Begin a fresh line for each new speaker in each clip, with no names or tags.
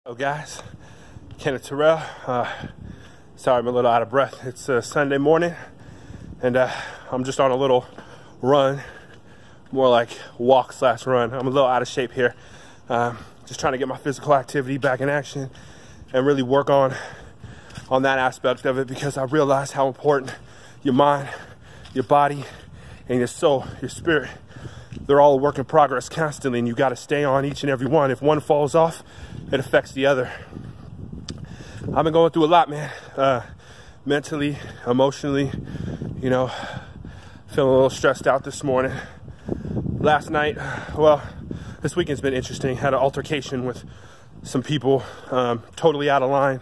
Hello guys, Kenneth Terrell. Sorry I'm a little out of breath. It's Sunday morning and I'm just on a little run, more like walk/run. I'm a little out of shape here. Just trying to get my physical activity back in action and really work on that aspect of it, because I realize how important your mind, your body, and your soul, your spirit, they're all a work in progress constantly, and you got to stay on each and every one. If one falls off, it affects the other. I've been going through a lot, man. Mentally, emotionally, feeling a little stressed out this morning. Last night, well, this weekend's been interesting. Had an altercation with some people, totally out of line.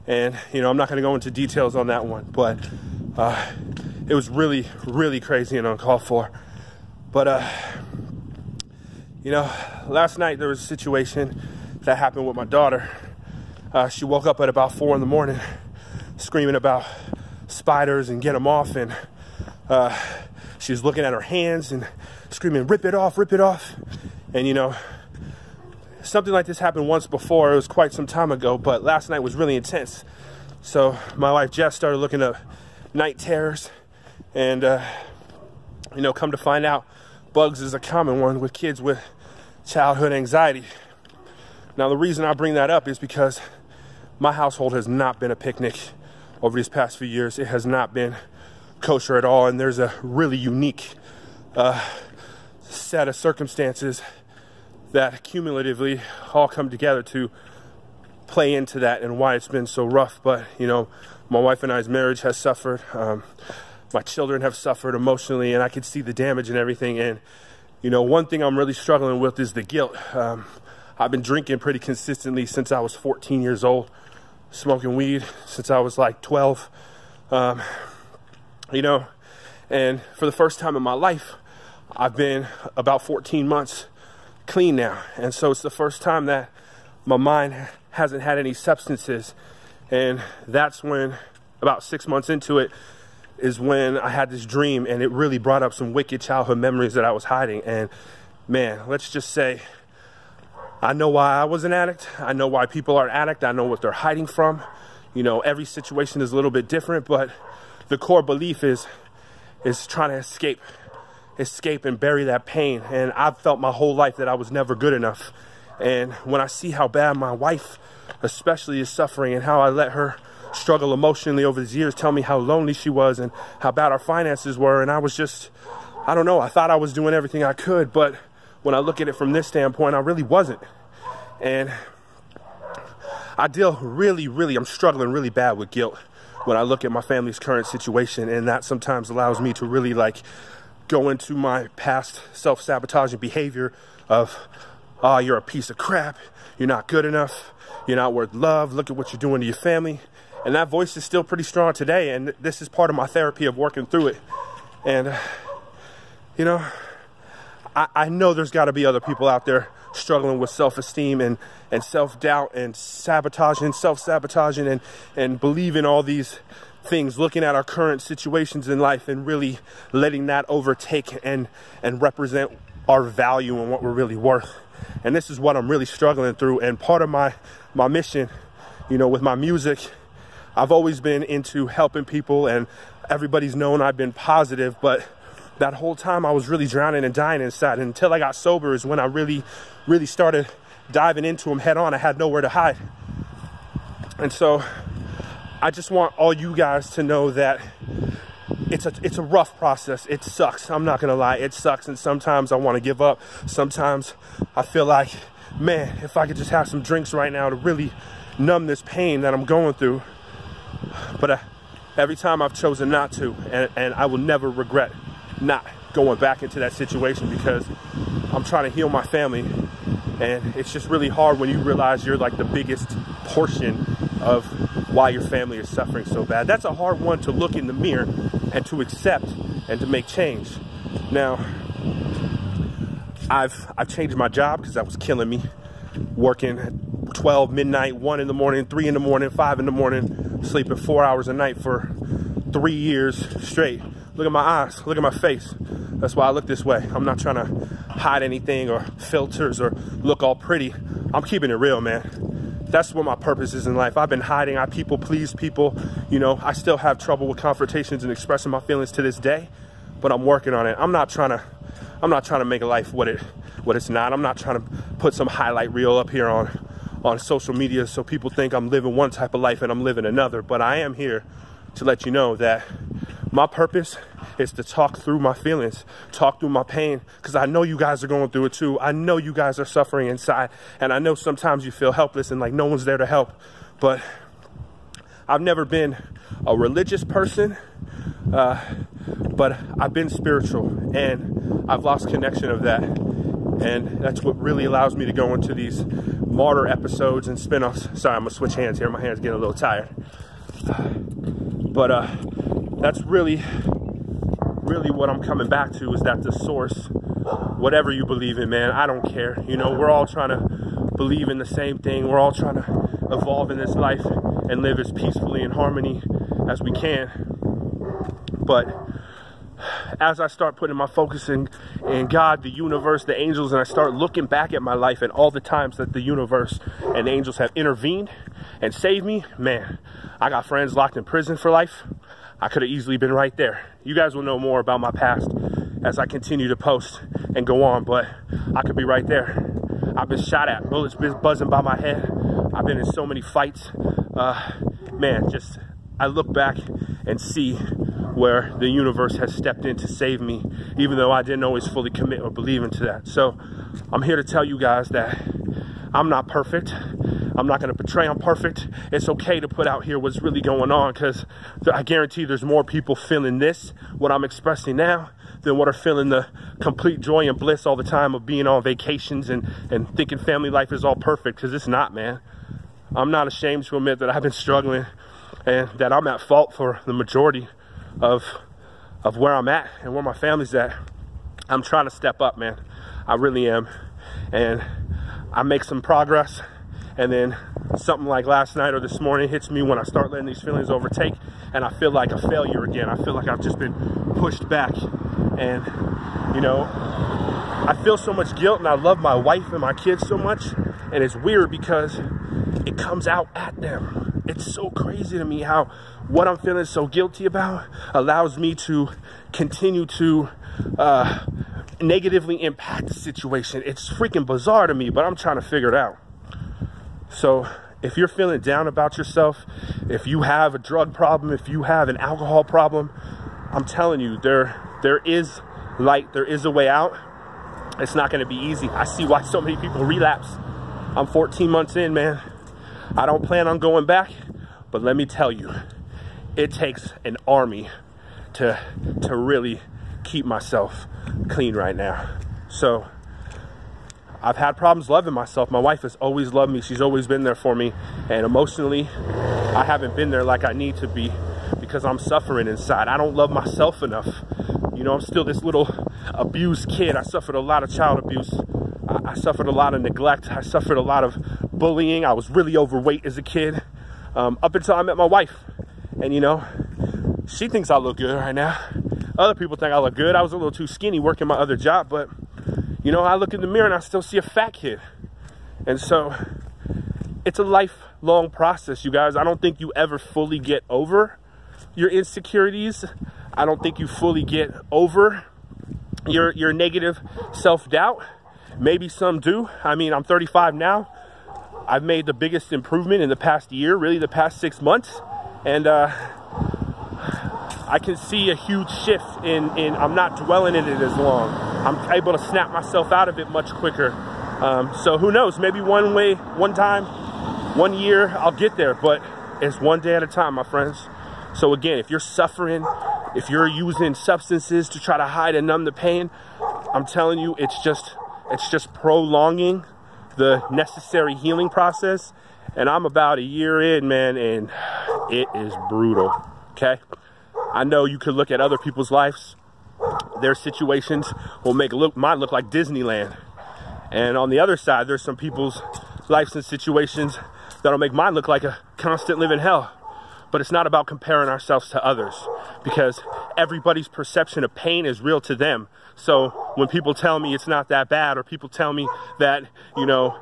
And, I'm not going to go into details on that one, but it was really, really crazy and uncalled for. But, last night there was a situation that happened with my daughter. She woke up at about 4 in the morning screaming about spiders and get them off. And she was looking at her hands and screaming, rip it off, rip it off. And, something like this happened once before. It was quite some time ago, but last night was really intense. So my wife Jess started looking up night terrors, and come to find out, bugs is a common one with kids with childhood anxiety. Now the reason I bring that up is because my household has not been a picnic over these past few years. It has not been kosher at all, and there's a really unique set of circumstances that cumulatively all come together to play into that and why it's been so rough. But, my wife and I's marriage has suffered. My children have suffered emotionally, and I could see the damage and everything. And, one thing I'm really struggling with is the guilt. I've been drinking pretty consistently since I was 14 years old, smoking weed since I was like 12. And for the first time in my life, I've been about 14 months clean now. And so it's the first time that my mind hasn't had any substances. And that's when, about 6 months into it, is when I had this dream, and it really brought up some wicked childhood memories that I was hiding. And man, let's just say, I know why I was an addict. I know why people are an addict. I know what they're hiding from. Every situation is a little bit different, but the core belief is trying to escape and bury that pain. And I've felt my whole life that I was never good enough. And when I see how bad my wife especially is suffering, and how I let her struggle emotionally over these years, tell me how lonely she was and how bad our finances were, and I was just, I don't know, I thought I was doing everything I could, but when I look at it from this standpoint, I really wasn't. And I deal I'm struggling really bad with guilt when I look at my family's current situation, and that sometimes allows me to really go into my past self-sabotaging behavior of, oh, you're a piece of crap, you're not good enough, you're not worth love, look at what you're doing to your family. And that voice is still pretty strong today, and this is part of my therapy of working through it. And, I know there's got to be other people out there struggling with self-esteem and self-doubt and self-sabotaging and believing all these things, looking at our current situations in life and really letting that overtake and represent our value and what we're really worth. And this is what I'm really struggling through. And part of my mission, with my music, I've always been into helping people, and everybody's known I've been positive, but that whole time I was really drowning and dying inside. And until I got sober is when I really, really started diving into them head on. I had nowhere to hide. And so I just want all you guys to know that it's a rough process. It sucks. I'm not gonna lie, it sucks. And sometimes I want to give up. Sometimes I feel like, man, if I could just have some drinks right now to really numb this pain that I'm going through. But every time I've chosen not to, and I will never regret not going back into that situation, because I'm trying to heal my family. And it's just really hard when you realize you're like the biggest portion of why your family is suffering so bad. That's a hard one to look in the mirror and to accept and to make change. Now, I've changed my job because that was killing me. Working 12, midnight, 1 in the morning, 3 in the morning, 5 in the morning, sleeping 4 hours a night for 3 years straight. Look at my eyes, look at my face. That's why I look this way. I'm not trying to hide anything or filters or look all pretty. I'm keeping it real, man. that's what my purpose is in life. I've been hiding. I people please people. You know, I still have trouble with confrontations and expressing my feelings to this day, but I'm working on it. I'm not trying to make a life what it's not. I'm not trying to put some highlight reel up here on social media so people think I'm living one type of life and I'm living another. But I am here to let you know that my purpose is to talk through my feelings, talk through my pain, because I know you guys are going through it too. I know you guys are suffering inside, and I know sometimes you feel helpless and like no one's there to help. But I've never been a religious person, but I've been spiritual, and I've lost connection of that. And that's what really allows me to go into these martyr episodes and spin-offs. Sorry, I'm gonna switch hands here. My hand's getting a little tired. But that's really what I'm coming back to, is that the source, whatever you believe in, man, I don't care. You know, we're all trying to believe in the same thing. We're all trying to evolve in this life and live as peacefully in harmony as we can. But as I start putting my focus in God, the universe, the angels, and I start looking back at my life and all the times that the universe and the angels have intervened and saved me, man, I got friends locked in prison for life. I could have easily been right there. You guys will know more about my past as I continue to post and go on, but I could be right there. I've been shot at, bullets been buzzing by my head. I've been in so many fights. Man, just I look back and see where the universe has stepped in to save me, even though I didn't always fully commit or believe into that. So I'm here to tell you guys that I'm not perfect. I'm not going to portray I'm perfect. It's okay to put out here what's really going on, because I guarantee there's more people feeling this, what I'm expressing now, than what are feeling the complete joy and bliss all the time of being on vacations and thinking family life is all perfect, because it's not, man. I'm not ashamed to admit that I've been struggling and that I'm at fault for the majority of where I'm at and where my family's at. I'm trying to step up, man. I really am. And I make some progress, and then something like last night or this morning hits me when I start letting these feelings overtake, and I feel like a failure again. I feel like I've just been pushed back, and you know, I feel so much guilt, and I love my wife and my kids so much, and it's weird because it comes out at them. It's so crazy to me how what I'm feeling so guilty about allows me to continue to negatively impact the situation. It's freaking bizarre to me, but I'm trying to figure it out. So if you're feeling down about yourself, if you have a drug problem, if you have an alcohol problem, I'm telling you, there is light, there is a way out. It's not going to be easy. I see why so many people relapse. I'm 14 months in, man. I don't plan on going back, but let me tell you, it takes an army to really keep myself clean right now. So I've had problems loving myself. My wife has always loved me. She's always been there for me. And emotionally, I haven't been there like I need to be because I'm suffering inside. I don't love myself enough. You know, I'm still this little abused kid. I suffered a lot of child abuse. I suffered a lot of neglect. I suffered a lot of bullying. I was really overweight as a kid, up until I met my wife. And you know, she thinks I look good right now. Other people think I look good. I was a little too skinny working my other job, but you know, I look in the mirror and I still see a fat kid. And so it's a lifelong process, you guys. I don't think you ever fully get over your insecurities. I don't think you fully get over your negative self-doubt. Maybe some do. I mean, I'm 35 now. I've made the biggest improvement in the past year, really the past 6 months. And I can see a huge shift in I'm not dwelling in it as long. I'm able to snap myself out of it much quicker. So who knows, maybe one time, 1 year, I'll get there, but it's one day at a time, my friends. So again, if you're suffering, if you're using substances to try to hide and numb the pain, I'm telling you, it's just prolonging the necessary healing process. And I'm about a year in, man, and it is brutal, okay? I know you could look at other people's lives. Their situations will make mine look like Disneyland. And on the other side, there's some people's lives and situations that'll make mine look like a constant living hell. But it's not about comparing ourselves to others, because everybody's perception of pain is real to them. So when people tell me it's not that bad, or people tell me that, you know,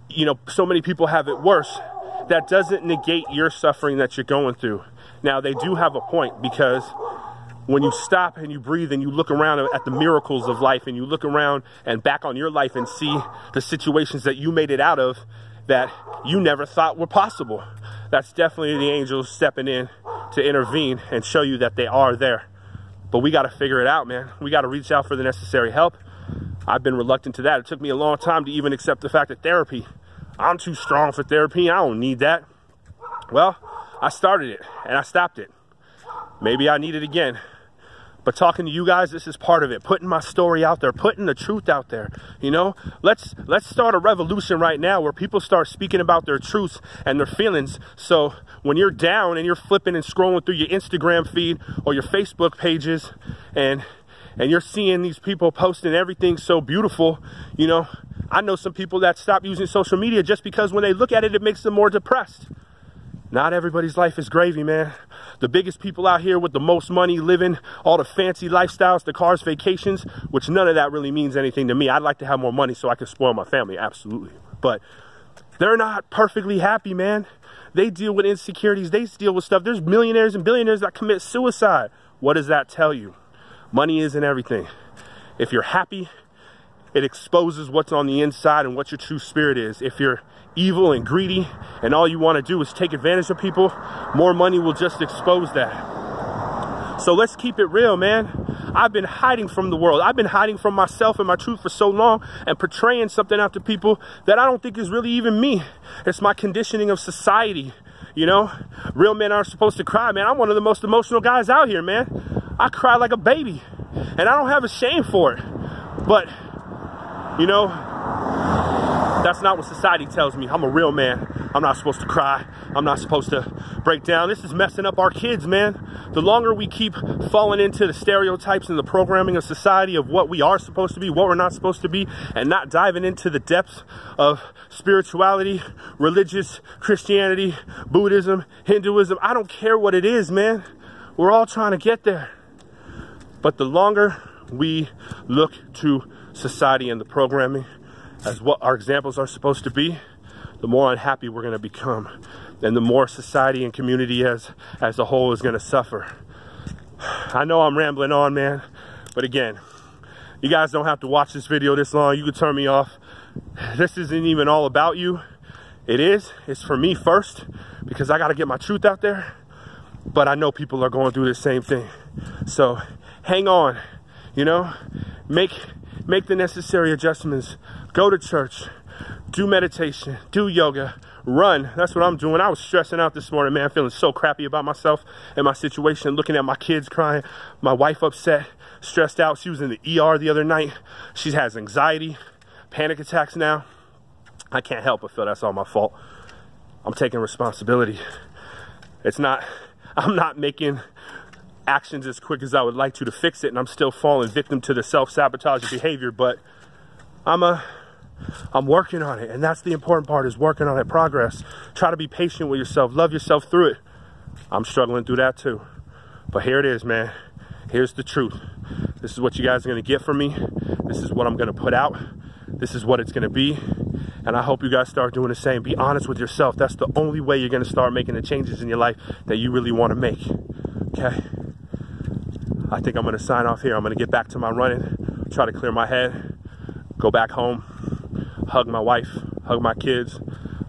you know, so many people have it worse. That doesn't negate your suffering that you're going through. Now, they do have a point, because when you stop and you breathe and you look around at the miracles of life, and you look around and back on your life and see the situations that you made it out of that you never thought were possible, that's definitely the angels stepping in to intervene and show you that they are there. But we got to figure it out, man. We got to reach out for the necessary help. I've been reluctant to that. It took me a long time to even accept the fact that therapy, I'm too strong for therapy. I don't need that. Well, I started it and I stopped it. Maybe I need it again. But talking to you guys, this is part of it. Putting my story out there, putting the truth out there. You know, let's start a revolution right now where people start speaking about their truths and their feelings. So when you're down and you're flipping and scrolling through your Instagram feed or your Facebook pages, and you're seeing these people posting everything so beautiful, you know, I know some people that stop using social media just because when they look at it, it makes them more depressed. Not everybody's life is gravy, man. The biggest people out here with the most money, living all the fancy lifestyles, the cars, vacations, which none of that really means anything to me. I'd like to have more money so I can spoil my family, absolutely. But they're not perfectly happy, man. They deal with insecurities. They deal with stuff. There's millionaires and billionaires that commit suicide. What does that tell you? Money isn't everything. If you're happy, it exposes what's on the inside and what your true spirit is. If you're evil and greedy and all you want to do is take advantage of people, more money will just expose that. So let's keep it real, man. I've been hiding from the world. I've been hiding from myself and my truth for so long and portraying something out to people that I don't think is really even me. It's my conditioning of society. You know, real men aren't supposed to cry, man. I'm one of the most emotional guys out here, man. I cry like a baby and I don't have a shame for it. But, you know, that's not what society tells me. I'm a real man. I'm not supposed to cry. I'm not supposed to break down. This is messing up our kids, man. The longer we keep falling into the stereotypes and the programming of society of what we are supposed to be, what we're not supposed to be, and not diving into the depths of spirituality, religious Christianity, Buddhism, Hinduism, I don't care what it is, man. We're all trying to get there. But the longer we look to society and the programming as what our examples are supposed to be, the more unhappy we're going to become, and the more society and community as a whole is going to suffer. I know I'm rambling on, man, but again, you guys don't have to watch this video this long. You can turn me off. This isn't even all about you. It's for me first, because I got to get my truth out there, but I know people are going through the same thing. So hang on, you know, make the necessary adjustments. Go to church, do meditation, do yoga, run. That's what I'm doing. I was stressing out this morning, man, feeling so crappy about myself and my situation, looking at my kids crying, my wife upset, stressed out. She was in the ER the other night. She has anxiety, panic attacks now. I can't help but feel that's all my fault. I'm taking responsibility. I'm not making actions as quick as I would like to fix it, and I'm still falling victim to the self-sabotage behavior, but I'm working on it, and that's the important part, is working on it, progress. Try to be patient with yourself, love yourself through it. I'm struggling through that too, but here it is, man. Here's the truth. This is what you guys are going to get from me. This is what I'm going to put out. This is what it's going to be, and I hope you guys start doing the same. Be honest with yourself. That's the only way you're going to start making the changes in your life that you really want to make. Okay, I think I'm going to sign off here. I'm going to get back to my running, try to clear my head, go back home, hug my wife, hug my kids,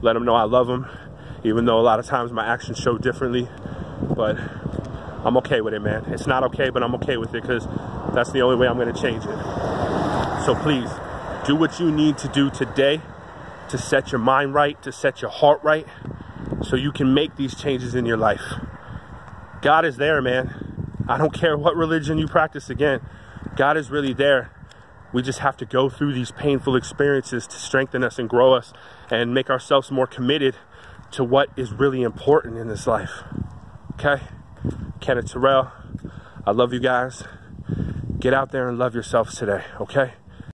let them know I love them, even though a lot of times my actions show differently. But I'm okay with it, man. It's not okay, but I'm okay with it, because that's the only way I'm going to change it. So please, do what you need to do today to set your mind right, to set your heart right, so you can make these changes in your life. God is there, man. I don't care what religion you practice. Again, God is really there. We just have to go through these painful experiences to strengthen us and grow us and make ourselves more committed to what is really important in this life. Okay? Kenneth Terrell, I love you guys. Get out there and love yourselves today, okay?